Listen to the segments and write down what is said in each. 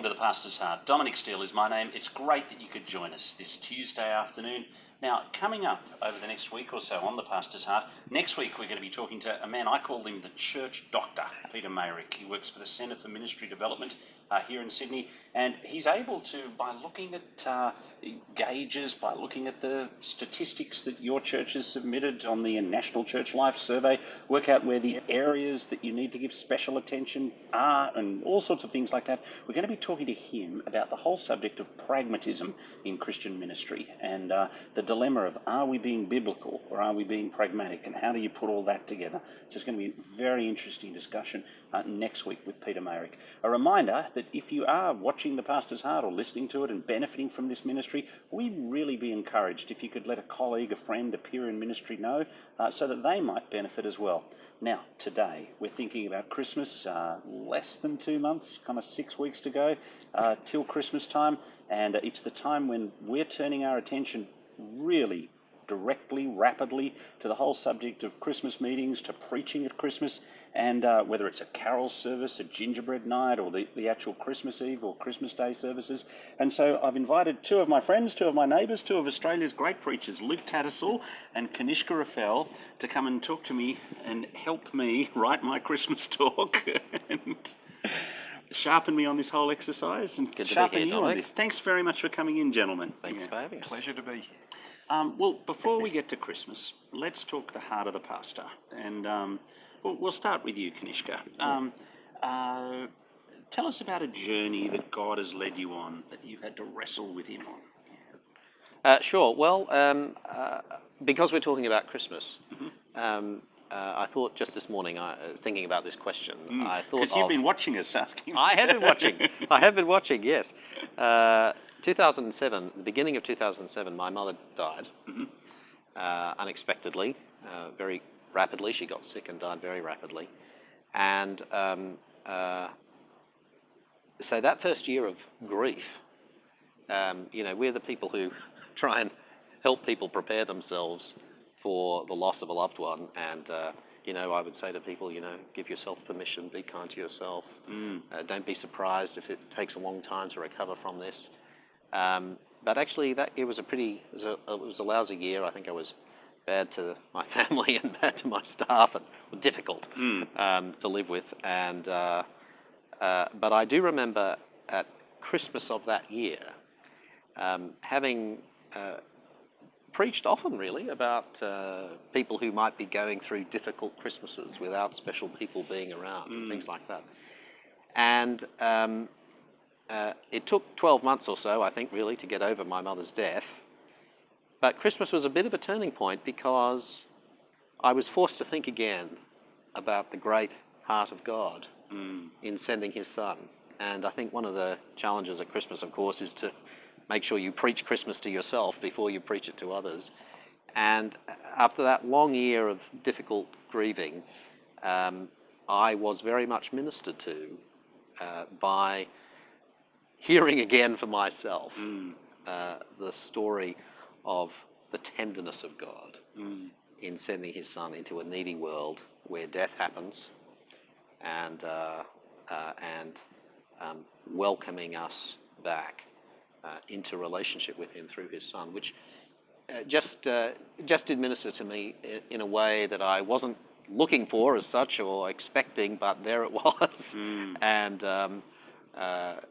to the Pastor's Heart. Dominic Steele is my name. It's great that you could join us this Tuesday afternoon. Now, coming up over the next week or so on the Pastor's Heart, next week we're going to be talking to a man, I call him the Church Doctor, Peter Mayrick. He works for the Centre for Ministry Development here in Sydney, and he's able to, by looking at gauges, by looking at the statistics that your church has submitted on the National Church Life Survey, work out where the areas that you need to give special attention are and all sorts of things like that. We're going to be talking to him about the whole subject of pragmatism in Christian ministry and the dilemma of are we being biblical or are we being pragmatic, and how do you put all that together? So it's going to be a very interesting discussion next week with Peter Mayrick. A reminder that if you are watching the Pastor's Heart or listening to it and benefiting from this ministry, we'd really be encouraged if you could let a colleague, a friend, a peer in ministry know so that they might benefit as well. Now, today, we're thinking about Christmas, less than 2 months, kind of 6 weeks to go till Christmas time, and it's the time when we're turning our attention really directly, rapidly to the whole subject of Christmas meetings, to preaching at Christmas, and whether it's a carol service, a gingerbread night, or the actual Christmas Eve or Christmas Day services. And so I've invited two of my friends, two of my neighbours, two of Australia's great preachers, Luke Tattersall and Kanishka Raffel, to come and talk to me and help me write my Christmas talk and sharpen me on this whole exercise and sharpen you on this. Thanks very much for coming in, gentlemen. Thanks for having us. Pleasure to be here. Well, before we get to Christmas, let's talk the heart of the pastor. And we'll start with you, Kanishka. Tell us about a journey that God has led you on, that you've had to wrestle with him on. Sure. Well, because we're talking about Christmas, I thought just this morning, thinking about this question, I thought because you've been watching us asking. I have been watching. I have been watching. Yes. 2007, the beginning of 2007, my mother died unexpectedly, very rapidly. She got sick and died very rapidly, and so that first year of grief, we're the people who try and help people prepare themselves for the loss of a loved one, and I would say to people, give yourself permission, be kind to yourself, don't be surprised if it takes a long time to recover from this. But actually, it was a lousy year. I think I was bad to my family and bad to my staff, and difficult to live with. And but I do remember at Christmas of that year having preached often, really, about people who might be going through difficult Christmases without special people being around and things like that. And it took 12 months or so, I think, really, to get over my mother's death. But Christmas was a bit of a turning point because I was forced to think again about the great heart of God in sending his son. And I think one of the challenges at Christmas, of course, is to make sure you preach Christmas to yourself before you preach it to others. And after that long year of difficult grieving, I was very much ministered to by hearing again for myself the story of the tenderness of God in sending his son into a needy world where death happens and welcoming us back into relationship with him through his son, which just did minister to me in a way that I wasn't looking for as such or expecting, but there it was. And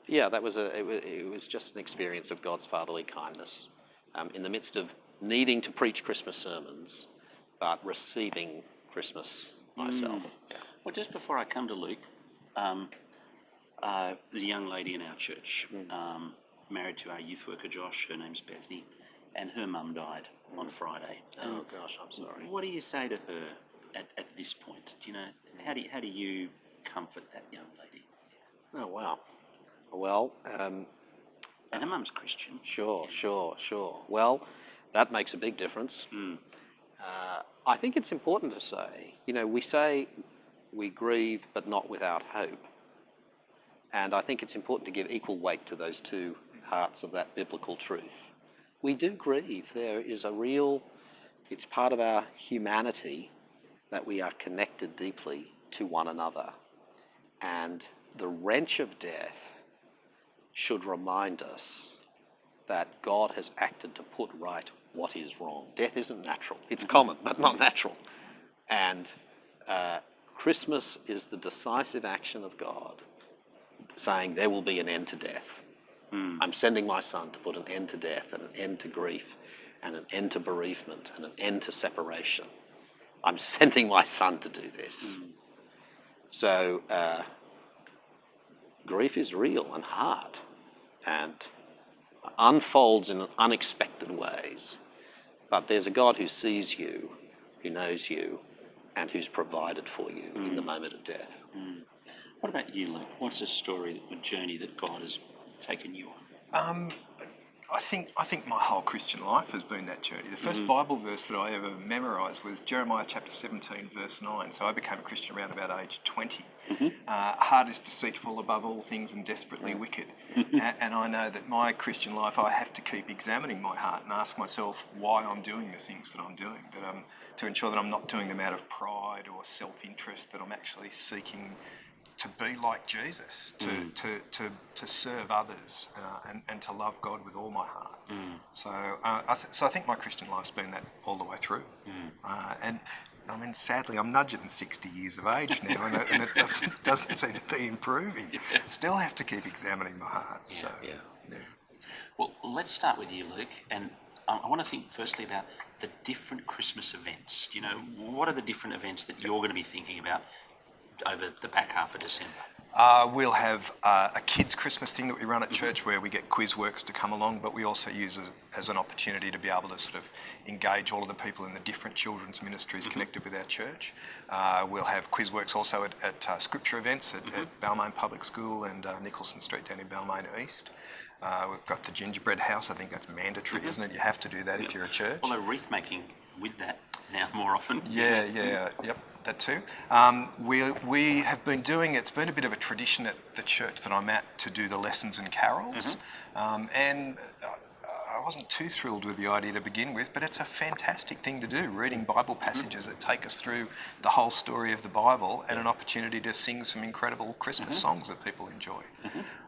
it was just an experience of God's fatherly kindness in the midst of needing to preach Christmas sermons, but receiving Christmas myself. Well, just before I come to Luke, there's a young lady in our church, married to our youth worker Josh. Her name's Bethany, and her mum died on Friday. Oh gosh, I'm sorry. What do you say to her at this point? Do you know how do you comfort that young lady? Oh wow. Well, and her mum's Christian. Sure. Well, that makes a big difference. I think it's important to say, we say we grieve but not without hope. And I think it's important to give equal weight to those two parts of that biblical truth. We do grieve. There is it's part of our humanity that we are connected deeply to one another. And the wrench of death should remind us that God has acted to put right what is wrong. Death isn't natural. It's common, but not natural. And Christmas is the decisive action of God saying there will be an end to death. I'm sending my son to put an end to death and an end to grief and an end to bereavement and an end to separation. I'm sending my son to do this. So grief is real and hard and unfolds in unexpected ways. But there's a God who sees you, who knows you, and who's provided for you in the moment of death. What about you, Luke? What's a story, a journey that God has taken you on? I think my whole Christian life has been that journey. The first Bible verse that I ever memorised was Jeremiah chapter 17, verse 9. So I became a Christian around about age 20. Heart is deceitful above all things and desperately wicked. And I know that my Christian life, I have to keep examining my heart and ask myself why I'm doing the things that I'm doing, to ensure that I'm not doing them out of pride or self-interest, that I'm actually seeking to be like Jesus, to serve others and to love God with all my heart. So I think my Christian life's been that all the way through. And I mean, sadly, I'm nudging 60 years of age now, and it doesn't seem to be improving. Still have to keep examining my heart. Well, let's start with you, Luke, and I want to think firstly about the different Christmas events. You know, what are the different events that you're going to be thinking about over the back half of December? We'll have a kids' Christmas thing that we run at church where we get quiz works to come along, but we also use it as an opportunity to be able to sort of engage all of the people in the different children's ministries connected with our church. We'll have quiz works also at scripture events at Balmain Public School and Nicholson Street down in Balmain East. We've got the gingerbread house. I think that's mandatory, isn't it? You have to do that if you're a church. Although wreath making with that now more often. Yep, that too. We have been doing, it's been a bit of a tradition at the church that I'm at to do the lessons and carols. And I wasn't too thrilled with the idea to begin with, but it's a fantastic thing to do, reading Bible passages that take us through the whole story of the Bible and an opportunity to sing some incredible Christmas songs that people enjoy.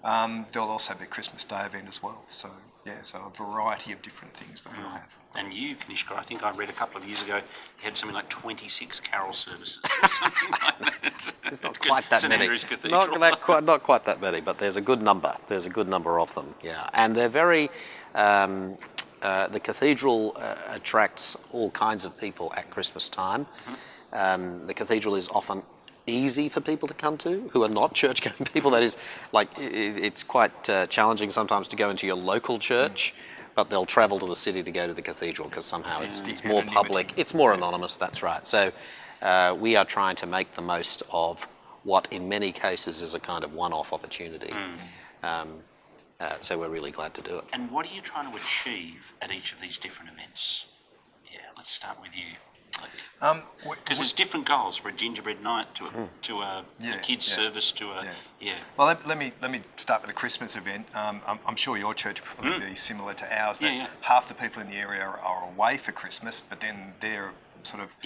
There'll also be a Christmas Day event as well. So a variety of different things that we'll have. And you, Kanishka, I think I read a couple of years ago, you had something like 26 carol services or something like that. There's not quite that St. many. Andrew's Cathedral. Not quite that many, but there's a good number. There's a good number of them, yeah. And they're very... the cathedral attracts all kinds of people at Christmas time. The cathedral is often easy for people to come to who are not church-going people. That is, like, it's quite challenging sometimes to go into your local church, but they'll travel to the city to go to the cathedral because somehow it's more public, it's more anonymous, that's right. So we are trying to make the most of what in many cases is a kind of one-off opportunity. So we're really glad to do it. And what are you trying to achieve at each of these different events? Yeah, let's start with you. Because there's different goals for a gingerbread night to a kids' service to a Well, let me start with the Christmas event. I'm sure your church will probably be similar to ours. That half the people in the area are away for Christmas, but then they're sort of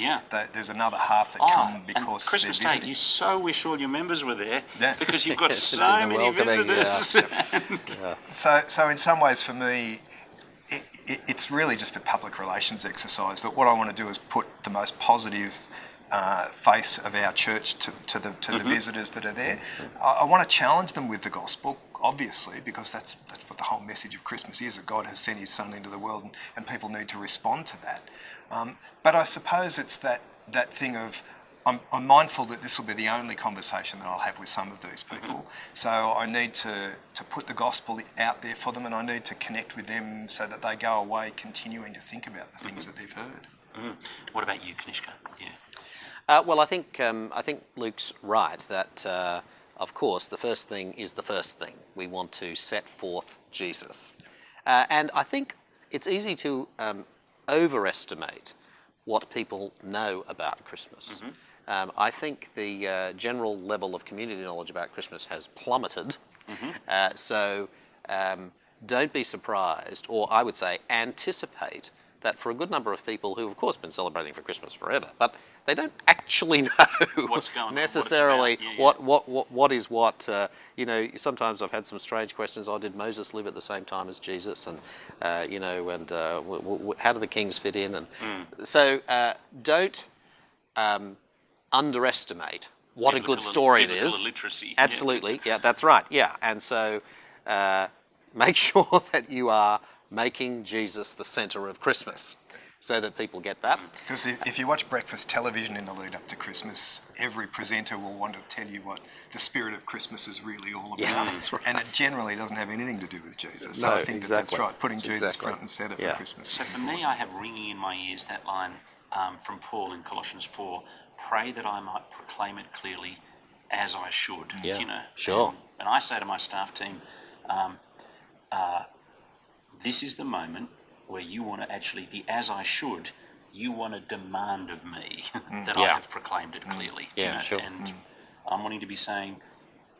there's another half that come because and Christmas they're Day. visiting. You so wish all your members were there because you've got so many visitors. So in some ways, for me, it's really just a public relations exercise. That what I want to do is put the most positive face of our church to the visitors that are there. I want to challenge them with the gospel, obviously, because that's what the whole message of Christmas is, that God has sent his son into the world and people need to respond to that. But I suppose it's that thing of I'm mindful that this will be the only conversation that I'll have with some of these people. So I need to put the gospel out there for them, and I need to connect with them so that they go away continuing to think about the things that they've heard. What about you, Kanishka? Well, I think Luke's right that, of course, the first thing is the first thing. We want to set forth Jesus. And I think it's easy to overestimate what people know about Christmas. I think the general level of community knowledge about Christmas has plummeted. So don't be surprised, or I would say anticipate that for a good number of people who, of course, been celebrating for Christmas forever, but they don't actually know What's going on, necessarily what it's about. what is what. You know, sometimes I've had some strange questions. Oh, did Moses live at the same time as Jesus? And you know, and how do the kings fit in? And so don't underestimate what a good story it is. Illiteracy. Absolutely, yeah, that's right. Yeah, and so make sure that you are making Jesus the centre of Christmas, so that people get that. Because if you watch breakfast television in the lead up to Christmas, every presenter will want to tell you what the spirit of Christmas is really all about. Yeah, that's right. And it generally doesn't have anything to do with Jesus. No, So I think that's exactly. right, putting Jesus Exactly. front and centre for Yeah. Christmas. So for me, I have ringing in my ears that line from Paul in Colossians 4, pray that I might proclaim it clearly as I should. Yeah, You know? sure. And I say to my staff team, this is the moment where you want to actually, the as I should, you want to demand of me that I Yeah. have proclaimed it clearly. Yeah, you know? sure. And I'm wanting to be saying,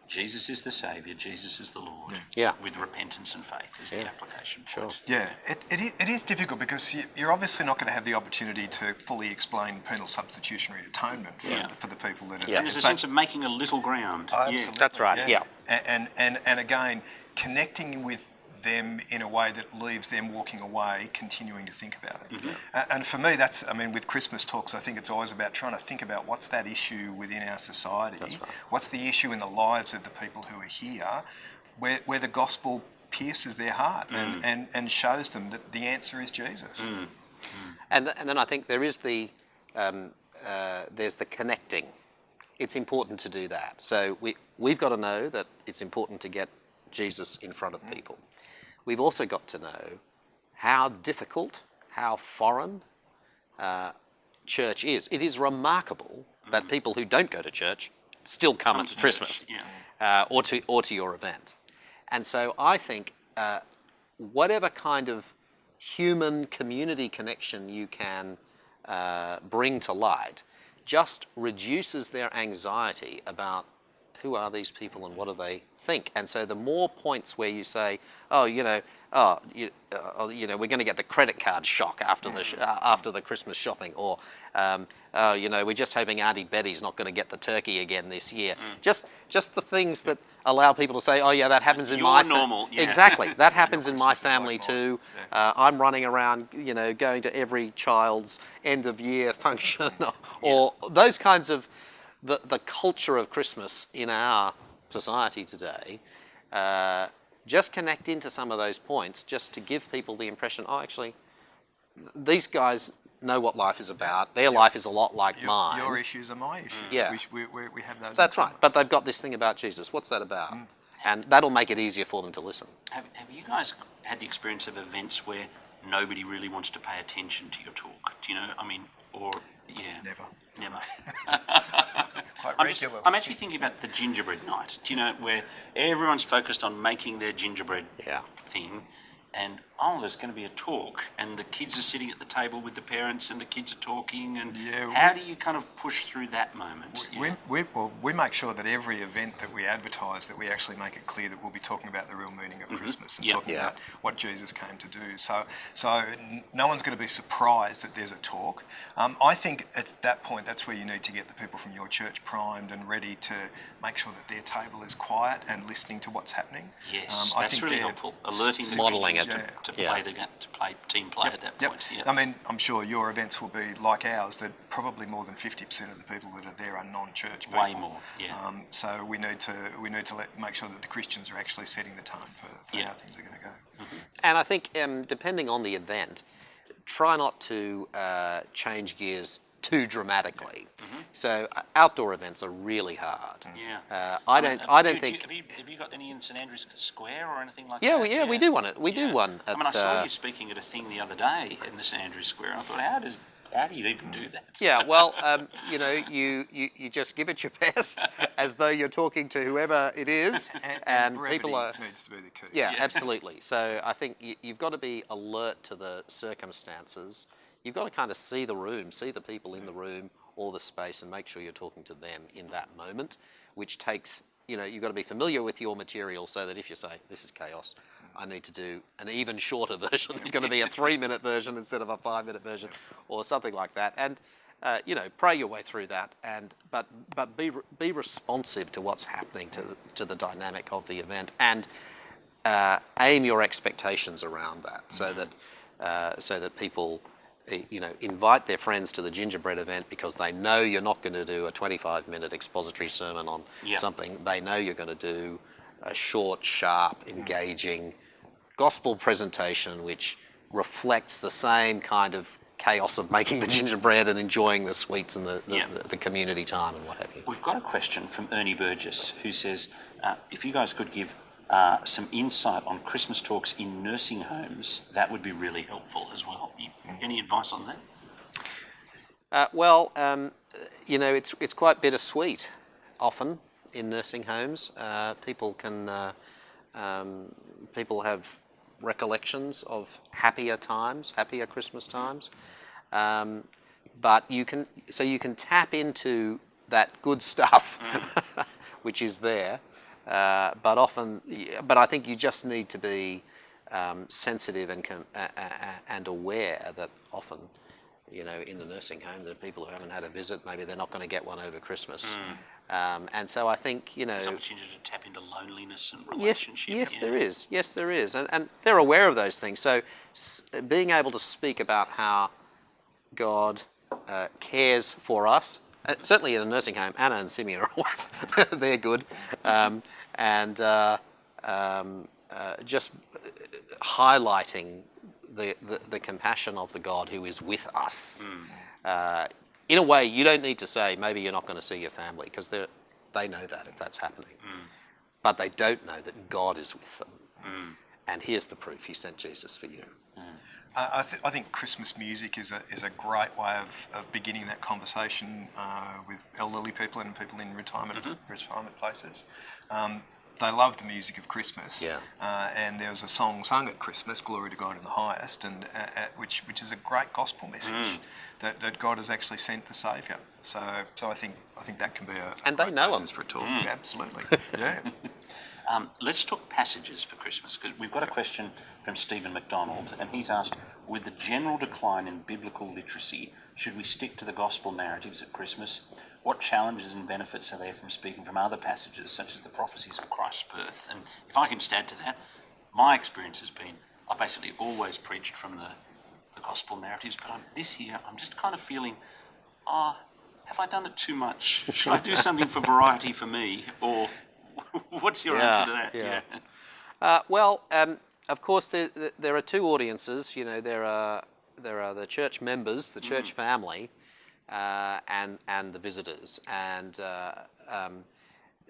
Jesus is the Saviour, Jesus is the Lord, Yeah. with repentance and faith is the application point. Yeah, it is difficult because you're obviously not going to have the opportunity to fully explain penal substitutionary atonement for the people that are Yeah. And there's a sense of making a little ground. Oh, Yeah. absolutely, That's right, yeah. And again, connecting with them in a way that leaves them walking away, continuing to think about it. And for me, that's, I mean, with Christmas talks, I think it's always about trying to think about what's that issue within our society, what's the issue in the lives of the people who are here, where the gospel pierces their heart and shows them that the answer is Jesus. And then I think there is there's the connecting. It's important to do that. So we've got to know that it's important to get Jesus in front of people. We've also got to know how difficult, how foreign church is. It is remarkable that people who don't go to church still come to Christmas or to your event. And so I think whatever kind of human community connection you can bring to light just reduces their anxiety about who are these people and what do they think. And so the more points where you say, we're going to get the credit card shock after the Christmas shopping, or we're just hoping Auntie Betty's not going to get the turkey again this year. Just the things that allow people to say, that happens in my normal. Yeah. Exactly, that happens in my Christmas is family like too. mine. I'm running around, going to every child's end of year function, or those kinds of the culture of Christmas in our society today. Just connect into some of those points, just to give people the impression, actually, these guys know what life is about. Their life is a lot like mine. Your issues are my issues. Yeah. We have those. That's right. But they've got this thing about Jesus. What's that about? And that'll make it easier for them to listen. Have you guys had the experience of events where nobody really wants to pay attention to your talk? Do you know, Never. Quite regularly. I'm actually thinking about the gingerbread night, do you know, where everyone's focused on making their gingerbread thing, and there's going to be a talk, and the kids are sitting at the table with the parents, and the kids are talking, and how do you kind of push through that moment? We make sure that every event that we advertise, that we actually make it clear that we'll be talking about the real meaning of Christmas and talking about what Jesus came to do. So no one's going to be surprised that there's a talk. I think at that point, that's where you need to get the people from your church primed and ready to make sure that their table is quiet and listening to what's happening. Yes, I that's think really they're helpful. Alerting the modelling Christians it. to play team play at that point. I mean, I'm sure your events will be like ours, that probably more than 50% of the people that are there are non-church people. Way more, yeah. So we need to make sure that the Christians are actually setting the tone for how things are going to go. And I think, depending on the event, try not to change gears too dramatically. So outdoor events are really hard. Yeah. I don't think. Have you got any in St Andrew's Square or anything like Yeah, that? we do one. We do one. At, I saw you speaking at a thing the other day in the St Andrew's Square, and I thought, how do you even do that? Yeah, well, you just give it your best, as though you're talking to whoever it is, and people are. Needs to be the key. Yeah, absolutely. So I think you've got to be alert to the circumstances. You've got to kind of see the room, see the people in the room or the space, and make sure you're talking to them in that moment, which takes, you've got to be familiar with your material, so that if you say, this is chaos, I need to do an even shorter version. It's going to be a 3-minute version instead of a 5-minute version, or something like that. And pray your way through that, but be responsive to what's happening to the dynamic of the event, and aim your expectations around that, so that people, invite their friends to the gingerbread event because they know you're not going to do a 25-minute expository sermon on something. They know you're going to do a short, sharp, engaging gospel presentation which reflects the same kind of chaos of making the gingerbread and enjoying the sweets and the community time and what have you. We've got a question from Ernie Burgess, who says, if you guys could give some insight on Christmas talks in nursing homes, that would be really helpful as well. Any advice on that? It's quite bittersweet often in nursing homes. People have recollections of happier Christmas times, but you can tap into that good stuff, which is there. But I think you just need to be sensitive and aware that often, in the nursing home, there are people who haven't had a visit. Maybe they're not going to get one over Christmas, and so I think there's opportunity to tap into loneliness and relationship. Yes, there is, and they're aware of those things. So being able to speak about how God cares for us. Certainly in a nursing home, Anna and Simeon are always they're good, and just highlighting the compassion of the God who is with us. In a way, you don't need to say maybe you're not going to see your family, because they know that if that's happening, but they don't know that God is with them. And here's the proof: He sent Jesus for you. I think Christmas music is a great way of beginning that conversation with elderly people and people in retirement places. They love the music of Christmas, and there was a song sung at Christmas, "Glory to God in the highest," and which is a great gospel message that God has actually sent the Saviour. So I think that can be a great basis for a talk. Absolutely, yeah. Let's talk passages for Christmas, because we've got a question from Stephen McDonald, and he's asked, with the general decline in biblical literacy, should we stick to the gospel narratives at Christmas? What challenges and benefits are there from speaking from other passages, such as the prophecies of Christ's birth? And if I can just add to that, my experience has been, I've basically always preached from the gospel narratives, but this year I'm just kind of feeling, have I done it too much? Should I do something for variety for me, or... What's your answer to that? Of course, there are two audiences. There are the church members, the church family, and the visitors. And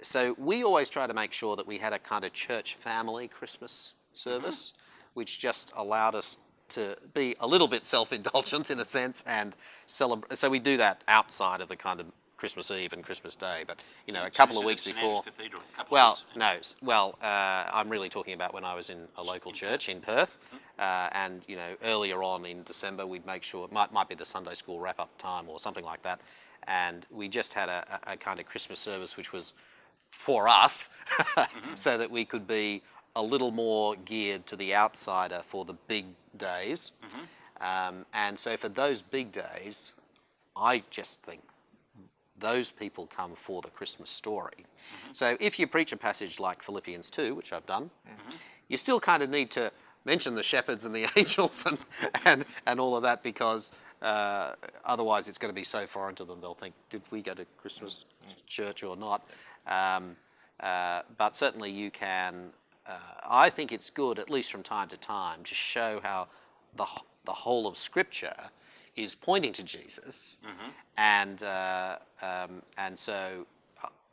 so we always try to make sure that we had a kind of church family Christmas service, which just allowed us to be a little bit self-indulgent in a sense and celebrate. So we do that outside of the kind of Christmas Eve and Christmas Day, but a couple of weeks before. Cathedral, I'm really talking about when I was in a local church in Perth, and earlier on in December we'd make sure it might be the Sunday school wrap-up time or something like that, and we just had a kind of Christmas service which was for us, so that we could be a little more geared to the outsider for the big days, and so for those big days, I just think those people come for the Christmas story. So if you preach a passage like Philippians 2, which I've done, you still kind of need to mention the shepherds and the angels and all of that, because otherwise it's going to be so foreign to them, they'll think, did we go to Christmas church or not? But certainly you can, I think it's good, at least from time to time, to show how the whole of Scripture is pointing to Jesus, and so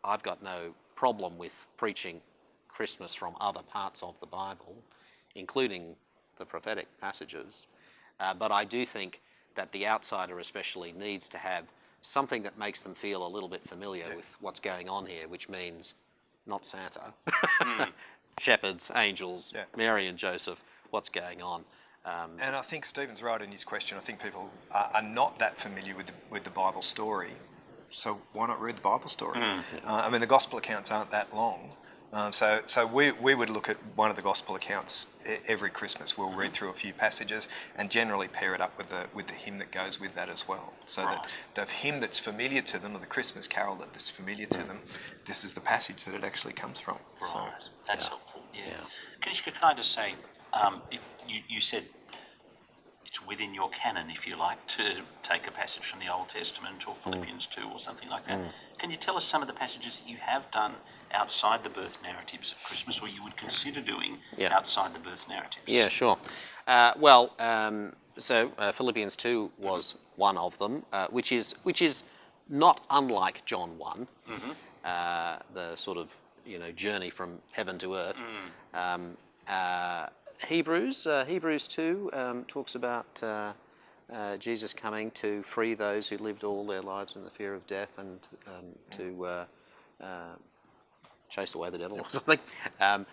I've got no problem with preaching Christmas from other parts of the Bible, including the prophetic passages, but I do think that the outsider especially needs to have something that makes them feel a little bit familiar with what's going on here, which means not Santa, shepherds, angels, Mary and Joseph, what's going on. And I think Stephen's right in his question. I think people are not that familiar with the Bible story, so why not read the Bible story? I mean, the Gospel accounts aren't that long, So we would look at one of the gospel accounts every Christmas. We'll read through a few passages and generally pair it up with the hymn that goes with that as well. So that the hymn that's familiar to them, or the Christmas carol that's familiar to them, this is the passage that it actually comes from. Right, So, that's helpful. Yeah. Kanishka, can I just say, if you said it's within your canon, if you like, to take a passage from the Old Testament or Philippians 2 or something like that. Can you tell us some of the passages that you have done outside the birth narratives of Christmas, or you would consider doing outside the birth narratives? Yeah, sure. So Philippians 2 was one of them, which is not unlike John 1, the sort of journey from heaven to earth. Hebrews 2 talks about Jesus coming to free those who lived all their lives in the fear of death and to chase away the devil or something.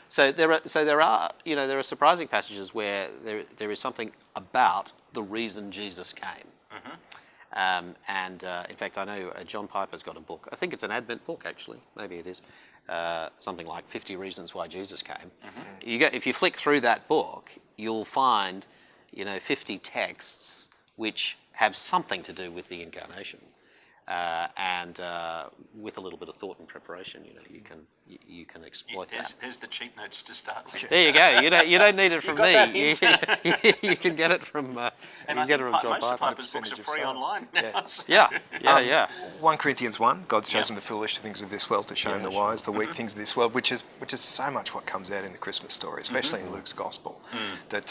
So there are surprising passages where there is something about the reason Jesus came. In fact, I know John Piper's got a book. I think it's an Advent book, actually. Maybe it is. Something like 50 Reasons Why Jesus Came. If you flick through that book, you'll find 50 texts which have something to do with the incarnation. And with a little bit of thought and preparation, you can exploit that. There's the cheat notes to start with. There you go. You don't need it from me. You can get it from. And I think most of Piper's books are free online now. Yeah. 1 Corinthians 1, God's chosen the foolish things of this world to shame the wise, the weak things of this world, which is so much what comes out in the Christmas story, especially in Luke's Gospel, that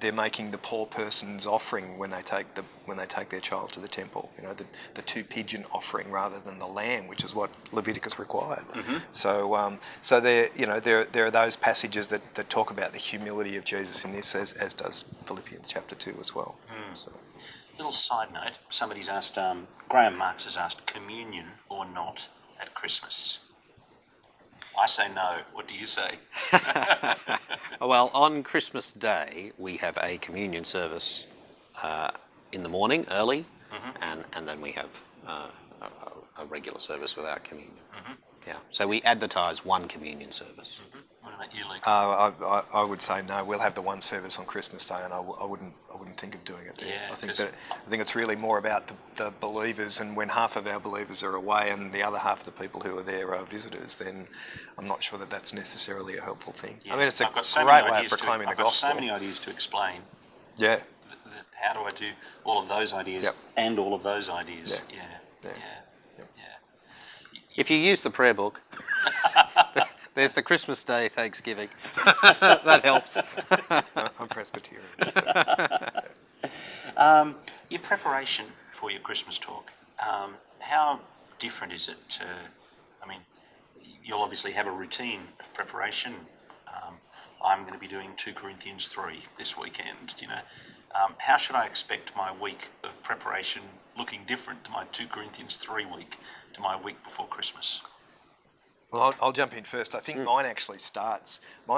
they're making the poor person's offering when they take their child to the temple. The 2 pigeon offering rather than the lamb, which is what Leviticus required. So there are those passages that talk about the humility of Jesus in this, as does Philippians chapter 2 as well. So. Little side note, somebody's asked, Graham Marks has asked, communion or not at Christmas? I say no. What do you say? Well, on Christmas Day, we have a communion service in the morning, early, and then we have a regular service without communion. Yeah. So we advertise one communion service. What about you, Luke? I would say no. We'll have the one service on Christmas Day, and I wouldn't think of doing it there. Yeah, I think it's really more about the believers, and when half of our believers are away and the other half of the people who are there are visitors, then I'm not sure that that's necessarily a helpful thing. Yeah. I mean, it's a great way of proclaiming the gospel. I've got so many ideas to explain. Yeah. How do I do all of those ideas and all of those ideas? Yeah. If you use the prayer book, there's the Christmas Day Thanksgiving. That helps. I'm Presbyterian. Your preparation for your Christmas talk, how different is it? You'll obviously have a routine of preparation. I'm going to be doing 2 Corinthians 3 this weekend. How should I expect my week of preparation looking different to my 2 Corinthians 3 week to my week before Christmas? Well, I'll jump in first. I think mine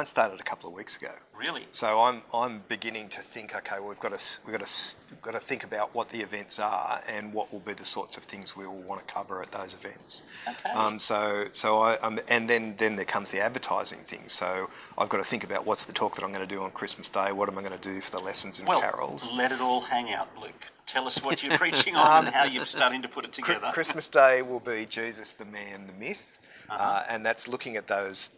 started a couple of weeks ago. Really? So I'm beginning to think. Okay, well, we've got to think about what the events are and what will be the sorts of things we will want to cover at those events. Okay. And then there comes the advertising thing. So I've got to think about what's the talk that I'm going to do on Christmas Day. What am I going to do for the lessons and carols? Let it all hang out, Luke. Tell us what you're preaching on and how you're starting to put it together. Christmas Day will be Jesus, the man, the myth. And that's looking at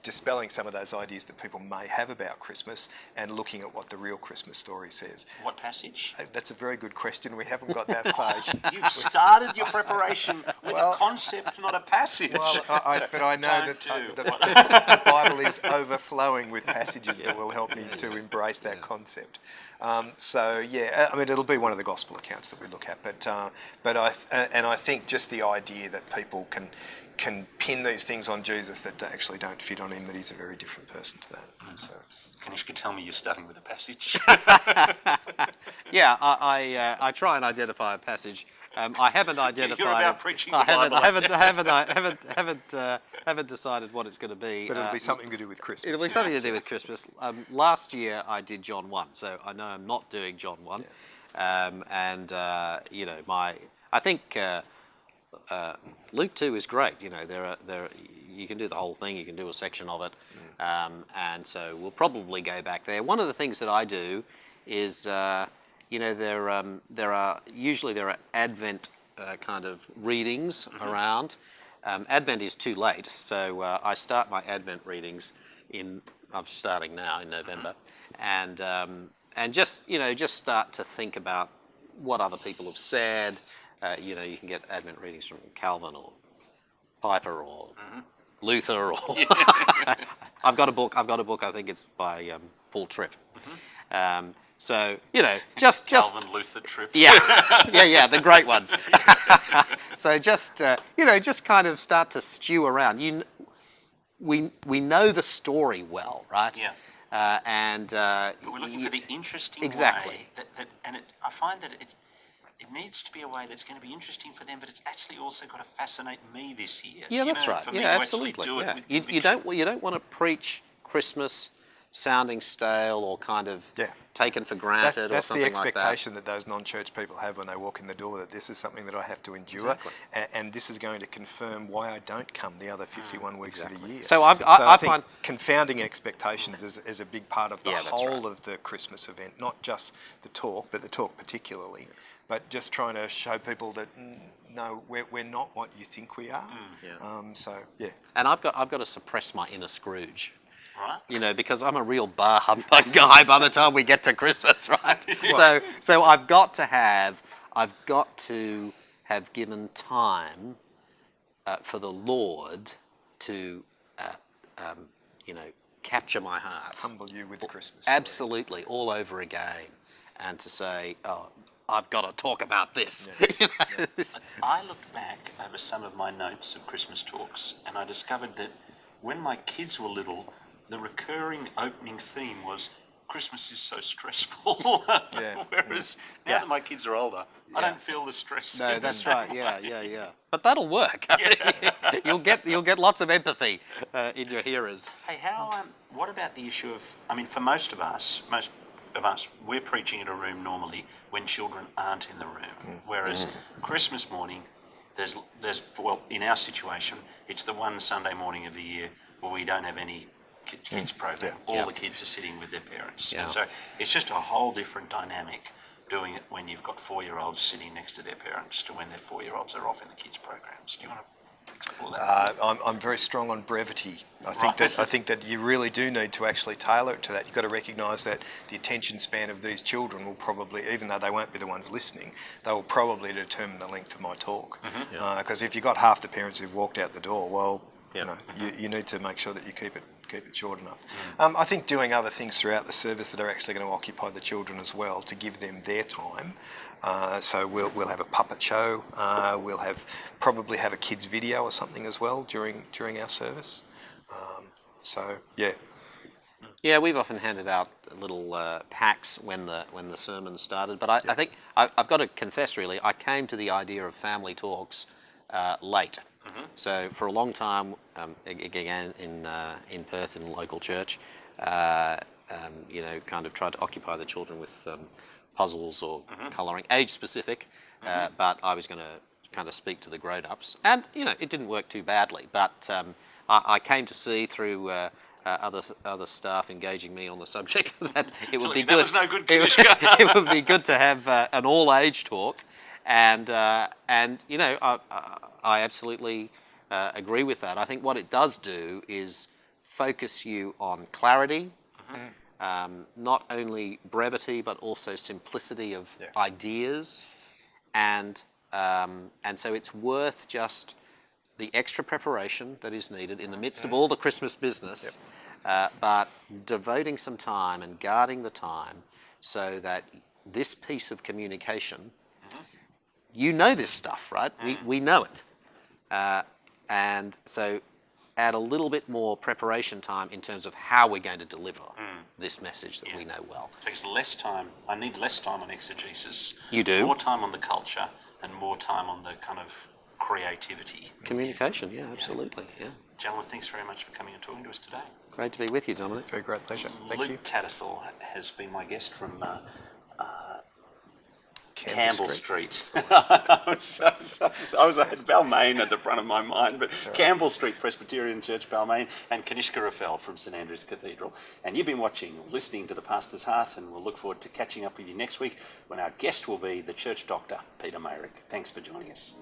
dispelling some of those ideas that people may have about Christmas and looking at what the real Christmas story says. What passage? That's a very good question. We haven't got that far. You've started your preparation with a concept, not a passage. But I know that the Bible is overflowing with passages that will help me to embrace that concept. It'll be one of the gospel accounts that we look at. But I think just the idea that people can pin these things on Jesus that actually don't fit on him, that he's a very different person to that. So. Kanishka, tell me you're starting with a passage. Yeah, I try and identify a passage. I haven't identified. You're about preaching the Bible. I haven't decided what it's going to be. But it'll be something to do with Christmas. It'll be something to do with Christmas. Last year I did John 1, so I know I'm not doing John 1. I think Luke 2 is great. You know, you can do the whole thing. You can do a section of it, and so we'll probably go back there. One of the things that I do is, you know, there are Advent kind of readings around. Advent is too late, so I start my Advent readings I'm starting now in November, and just start to think about what other people have said. You know, you can get Advent readings from Calvin or Piper or Luther, or I've got a book. I think it's by Paul Tripp. So you know, just Calvin, Luther, Tripp. yeah, the great ones. So just you know, just kind of start to stew around. We know the story well, right? Yeah. But we're looking for the interesting exactly. way I find that it needs to be a way that's going to be interesting for them, but it's actually also got to fascinate me this year. Yeah, that's right. For me Yeah, to absolutely. actually do it with You don't want to preach Christmas sounding stale or kind of taken for granted or something like that. That's the expectation that those non-church people have when they walk in the door, that this is something that I have to endure, and this is going to confirm why I don't come the other 51 weeks of the year. So I think find confounding expectations is a big part of the that's whole right. of the Christmas event, not just the talk, but the talk particularly, but just trying to show people that no, we're not what you think we are. And I've got to suppress my inner Scrooge. Right. You know, because I'm a real bar humbug guy by the time we get to Christmas, right? So I've got to have given time for the Lord to, you know, capture my heart, Humble you with the Christmas story. absolutely, all over again, and to say, oh, I've got to talk about this. I looked back over some of my notes of Christmas talks, and I discovered that when my kids were little, the recurring opening theme was Christmas is so stressful. Whereas now that my kids are older, I don't feel the stress. No, that's right. Yeah. But that'll work. You'll get lots of empathy in your hearers. Hey, what about the issue of? I mean, for most of us, we're preaching in a room normally when children aren't in the room. Whereas Christmas morning, there's in our situation, it's the one Sunday morning of the year where we don't have any kids program. All the kids are sitting with their parents. And so it's just a whole different dynamic doing it when you've got 4-year-olds sitting next to their parents to when their 4-year-olds are off in the kids programs. Do you want to explore that? I'm very strong on brevity. I think that you really do need to actually tailor it to that. You've got to recognise that the attention span of these children will probably, even though they won't be the ones listening, they will probably determine the length of my talk. Because if you've got half the parents who've walked out the door, well, you know, you need to make sure that you keep it short enough. I think doing other things throughout the service that are actually going to occupy the children as well, to give them their time. So we'll have a puppet show. We'll probably have a kids video or something as well during our service. Yeah, we've often handed out little packs when the sermon started. But I think I've got to confess, really, I came to the idea of family talks late. So for a long time, again in Perth in a local church, you know, kind of tried to occupy the children with puzzles or colouring, age specific, but I was going to kind of speak to the grown-ups, and you know, it didn't work too badly. But I came to see through other staff engaging me on the subject that it would be good. That was no good, Kanishka. It would be good to have an all-age talk. And you know, I absolutely agree with that. I think what it does do is focus you on clarity, not only brevity but also simplicity of ideas, and so it's worth just the extra preparation that is needed in the midst of all the Christmas business, but devoting some time and guarding the time so that this piece of communication. You know this stuff, right? We know it. And so add a little bit more preparation time in terms of how we're going to deliver this message that we know well. It takes less time. I need less time on exegesis. You do? More time on the culture and more time on the kind of creativity. Communication, absolutely. Yeah. Gentlemen, thanks very much for coming and talking to us today. Great to be with you, Dominic. Very great pleasure. Thank Luke you. Tattersall has been my guest from Campbell Street. I had Balmain at the front of my mind, but right. Campbell Street Presbyterian Church, Balmain, and Kanishka Raffel from St Andrew's Cathedral. And you've been watching, listening to The Pastor's Heart, and we'll look forward to catching up with you next week when our guest will be the church doctor, Peter Mayrick. Thanks for joining us.